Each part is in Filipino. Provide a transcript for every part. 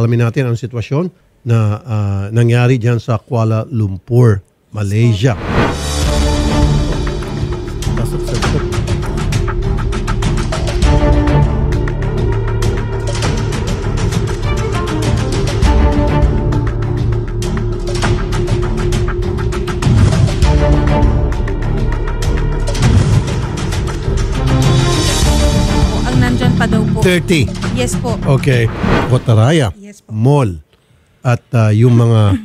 alamin natin ang sitwasyon na nangyari dyan sa Kuala Lumpur, Malaysia. Nandyan pa daw po. 30. Yes po. Okay. Kotaraya Yes po. Mall. At yung mga,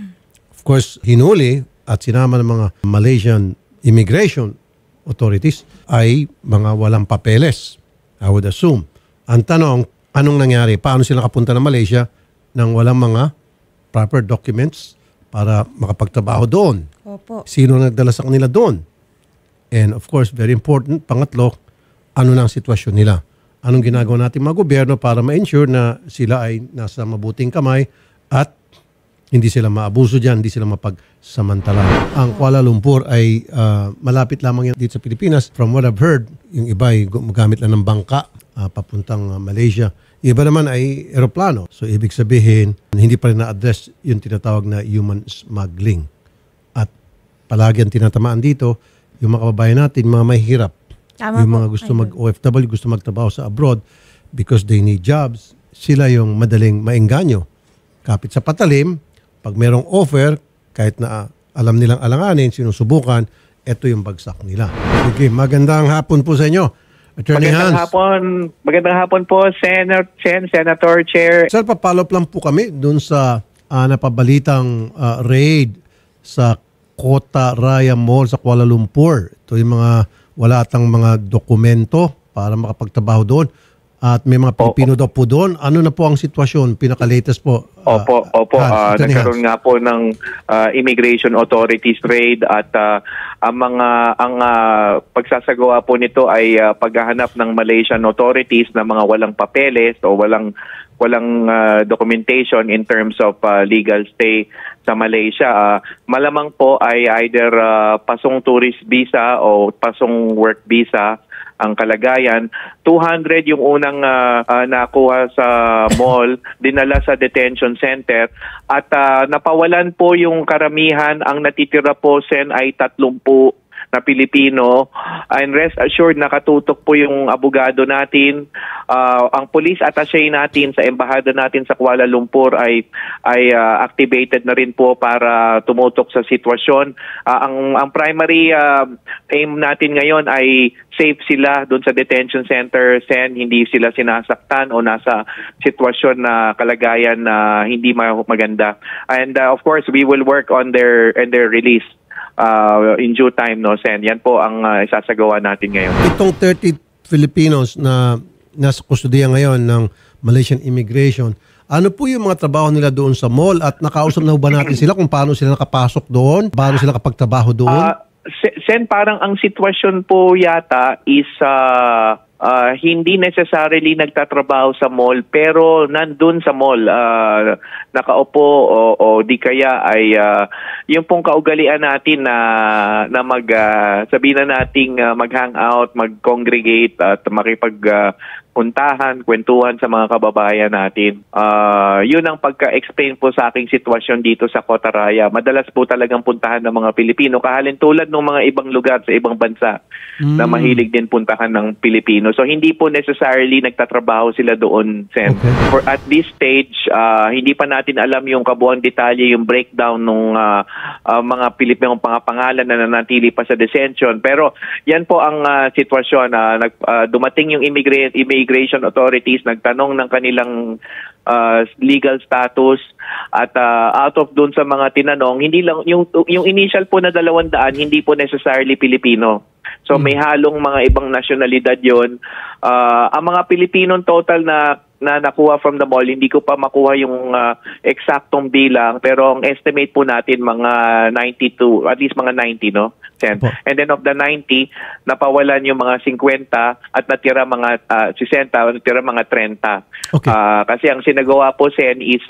of course, hinuli at sinama ng mga Malaysian Immigration Authorities ay mga walang papeles, I would assume. Ang tanong, anong nangyari? Paano sila nakapunta ng Malaysia nang walang mga proper documents para makapagtrabaho doon? Opo. Sino nagdala sa kanila doon? And of course, very important, pangatlo, ano na ang sitwasyon nila? Anong ginagawa natin mga gobyerno para ma-ensure na sila ay nasa mabuting kamay at hindi sila maabuso dyan, hindi sila mapagsamantala. Ang Kuala Lumpur ay malapit lamang yan dito sa Pilipinas. From what I've heard, yung iba ay gumagamit lang ng bangka papuntang Malaysia. Yung iba naman ay eroplano. So ibig sabihin, hindi pa rin na-address yung tinatawag na human smuggling. At palagi ang tinatamaan dito, yung mga kababayan natin, mga mahihirap. Tama Yung po. mga gusto OFW, gusto magtrabaho sa abroad because they need jobs, sila yung madaling maengganyo. Kapit sa patalim, pag merong offer, kahit na alam nilang alanganin, sinusubukan, ito yung bagsak nila. Sige, magandang hapon po sa inyo. Attorney Hans. Magandang hapon po, Senator Chair. Sir, papalop lang po kami dun sa napabalitang raid sa Kotaraya Mall sa Kuala Lumpur. Ito yung mga wala atang mga dokumento para makapagtrabaho doon. At may mga Pilipino daw po doon. Ano na po ang sitwasyon? Pinaka-latest po. Opo. Nagkaroon nga po ng immigration authorities raid at ang pagsasagawa po nito ay paghahanap ng Malaysian authorities na mga walang papeles o walang documentation in terms of legal stay sa Malaysia. Malamang po ay either pasong tourist visa o pasong work visa ang kalagayan. 200 yung unang nakuha sa mall, dinala sa detention center at napawalan po yung karamihan. Ang natitira po ay 30 na Pilipino, and rest assured nakatutok po yung abogado natin, ang police attaché natin sa embahada natin sa Kuala Lumpur ay activated na rin po para tumutok sa sitwasyon. Ang primary aim natin ngayon ay safe sila doon sa detention center, hindi sila sinasaktan o nasa sitwasyon na kalagayan na hindi maganda. And of course, we will work on their release in due time, no, Sen. Yan po ang isasagawa natin ngayon. Itong 30 Filipinos na nasa kustudiya ngayon ng Malaysian Immigration, ano po yung mga trabaho nila doon sa mall at nakausap na ba natin sila kung paano sila nakapasok doon, paano sila kapagtrabaho doon? Sen, parang ang sitwasyon po yata is hindi necessarily nagtatrabaho sa mall pero nandun sa mall nakaupo o di kaya ay yung pong kaugalian natin na sabihin na nating mag-hangout, mag-congregate at makipagpuntahan, kwentuhan sa mga kababayan natin. Yun ang pagka-explain po sa aking sitwasyon dito sa Kotaraya. Madalas po talagang puntahan ng mga Pilipino kahalin tulad ng mga ibang lugar sa ibang bansa na mahilig din puntahan ng Pilipino. So hindi po necessarily nagtatrabaho sila doon, Sen. Okay. For at this stage, hindi pa natin alam yung kabuuan detalye, yung breakdown ng mga Pilipinong pangalan na nanatili pa sa detention. Pero yan po ang sitwasyon. Dumating yung immigration authorities, nagtanong ng kanilang legal status at out of dun sa mga tinanong, hindi lang yung initial po na 200, hindi po necessarily Pilipino. So may halong mga ibang nasyonalidad yon. Ang mga Pilipinong total na nakuha from the mall, hindi ko pa makuha yung eksaktong bilang, pero ang estimate po natin mga 92, at least mga 90, no? And then of the 90, napawalan yung mga 50 at natira mga 60, natira mga 30. Okay. Kasi ang sinagawa po, Sen, is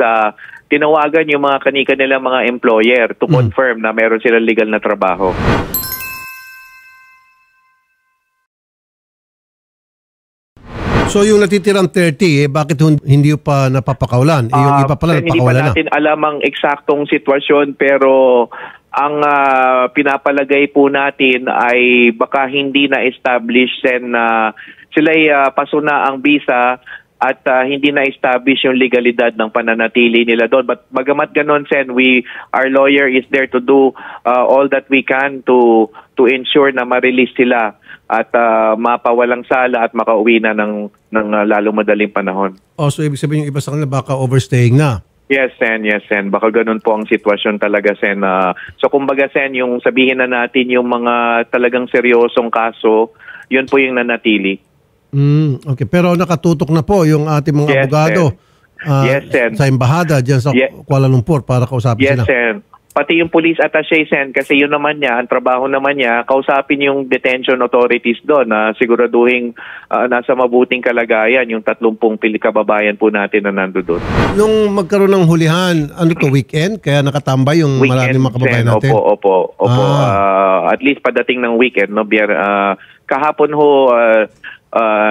tinawagan yung mga kanilang mga employer to confirm na meron silang legal na trabaho. So yung natitirang 30, bakit hindi pa napapakawalan? Yung iba pala Hindi pa napakawalan na. natin alam ang eksaktong sitwasyon, pero ang pinapalagay po natin ay baka hindi na-establish na sila'y paso na ang visa at hindi na-establish yung legalidad ng pananatili nila doon. But bagamat ganon, Sen, our lawyer is there to do all that we can to ensure na ma-release sila at mapawalang sala at makauwi na ng lalong madaling panahon. So ibig sabihin yung iba sa kanila baka overstaying na. Yes, Sen. Baka ganun po ang sitwasyon talaga, Sen. So kumbaga, Sen, yung sabihin na natin yung mga talagang seryosong kaso, yun po yung nanatili. Okay, pero nakatutok na po yung ating mga abogado Sen. sa embahada dyan sa Kuala Lumpur para kausapin sila. Yes, Sen. Pati yung police attaché, Sen, kasi yun naman niya, ang trabaho naman niya, kausapin yung detention authorities doon na siguraduhin nasa mabuting kalagayan yung 30 kababayan po natin na nandoon. Nung magkaroon ng hulihan, weekend? Kaya nakatambay yung maraming mga kababayan natin? Opo. At least padating ng weekend, no? Kahapon ho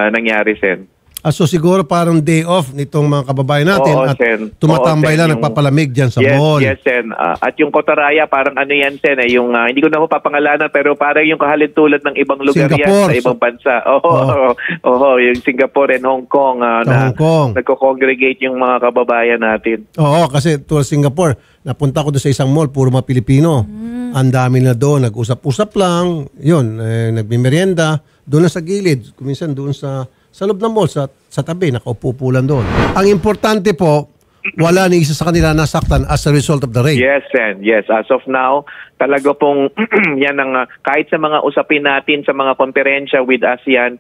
nangyari, Sen. So siguro parang day off nitong mga kababayan natin at Sen. tumatambay lang, nagpapalamig dyan sa mall. Yes, Sen. At yung Kotaraya, parang yan, Sen, yung hindi ko na po papangalanan, pero parang yung kahalintulad ng ibang lugar Singapore. yan sa ibang bansa. Yung Singapore and Hong Kong Hong Kong. nagko-congregate yung mga kababayan natin. Kasi tulad Singapore, napunta ko doon sa isang mall, puro mga Pilipino. Ang dami na doon, nag-usap-usap lang, nagmimerienda, doon na sa gilid, kuminsan doon sa loob ng mall, sa tabi, nakaupo lang doon. Ang importante po, wala ni isa sa kanila nasaktan as a result of the raid. Yes, Sen. Yes. As of now, talaga pong yan ang kahit sa mga usapin natin sa mga konferensya with ASEAN,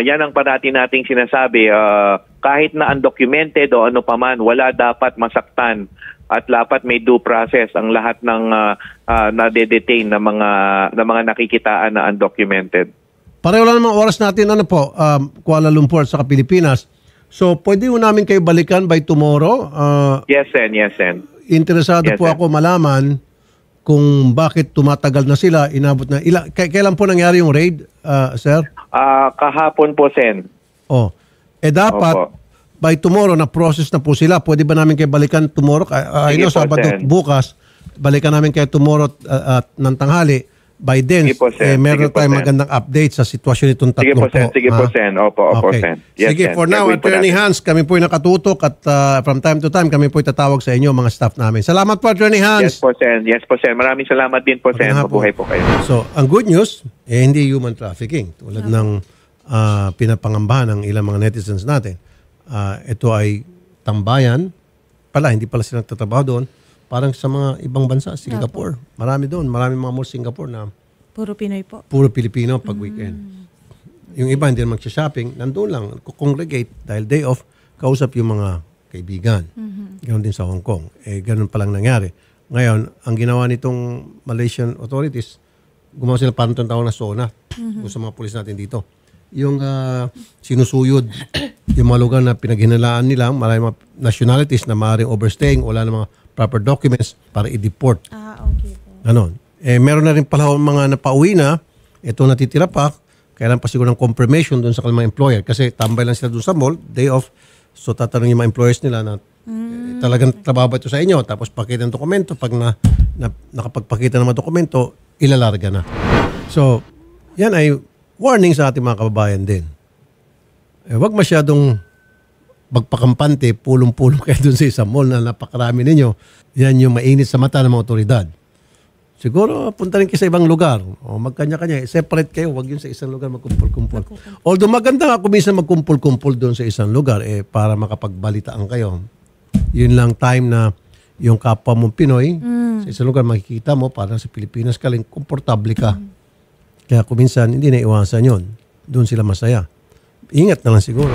yan ang parati nating sinasabi. Kahit na undocumented o ano paman, wala dapat masaktan at dapat may due process ang lahat ng na-detain na mga nakikitaan na undocumented. Pareho lang naman oras natin, Kuala Lumpur at saka Pilipinas. So, pwede mo namin kayo balikan by tomorrow? Yes, Sen. Interesado po ako malaman kung bakit tumatagal na sila, inabot na. Kailan po nangyari yung raid, sir? Kahapon po, Sen. Dapat, by tomorrow, na-process na po sila. Pwede ba namin kayo balikan tomorrow? Sabado, bukas, balikan namin kayo tomorrow at ng tanghali. By then, meron tayong magandang update sa sitwasyon itong tatlong po. Sige po, Sen. Opo, Sen. Yes, Sige, for now, Attorney Hans, kami po nakatutok at from time to time, kami po tatawag sa inyo, mga staff namin. Salamat po, Attorney Hans. Yes po, Sen. Maraming salamat din po, Sen. Mabuhay po kayo. So, ang good news, hindi human trafficking. Tulad ng pinapangambahan ng ilang mga netizens natin. Ito ay tambayan. Hindi pala sila nagtatrabaho doon. Parang sa mga ibang bansa, Singapore. Marami doon. Marami mga mall Singapore na Puro Pinoy po. Puro Pilipino pag weekend. Yung iba hindi naman magsha-shopping, nandun lang, congregate dahil day off, kausap yung mga kaibigan. Ganon din sa Hong Kong. Ganon palang nangyari. Ngayon, ang ginawa nitong Malaysian authorities, gumawa sila parang tawag na SONA sa mga pulis natin dito. Yung sinusuyod, yung mga lugar na pinaghinalaan nila, maraming mga nationalities na maaaring overstaying, wala na mga proper documents para i-deport. Okay po. Ganon. Meron na rin pala mga napauwi na, ito natitira pa, kailan pa siguro ng confirmation doon sa kanilang employer. Kasi tambay lang sila doon sa mall, day off. So tatanungin yung mga employers nila na talagang trabaho ba ito sa inyo? Tapos pakita ng dokumento. Pag nakapagpakita ng mga dokumento, ilalarga na. So, yan ay warning sa ating mga kababayan din. Huwag masyadong magpakampante, pulong-pulong kayo doon sa isang mall na napakarami ninyo. Yan yung mainit sa mata ng mga otoridad. Siguro, punta rin kayo sa ibang lugar. O magkanya-kanya. Separate kayo. Huwag yun sa isang lugar magkumpul-kumpul. Although maganda nga kung minsan magkumpul-kumpul doon sa isang lugar para makapagbalitaan kayo. Yun lang time na yung kapwa mong Pinoy sa isang lugar makikita mo parang sa Pilipinas ka lang, komportable ka. Kaya kung minsan hindi na iwasan yun. Doon sila masaya. Ingat na lang siguro.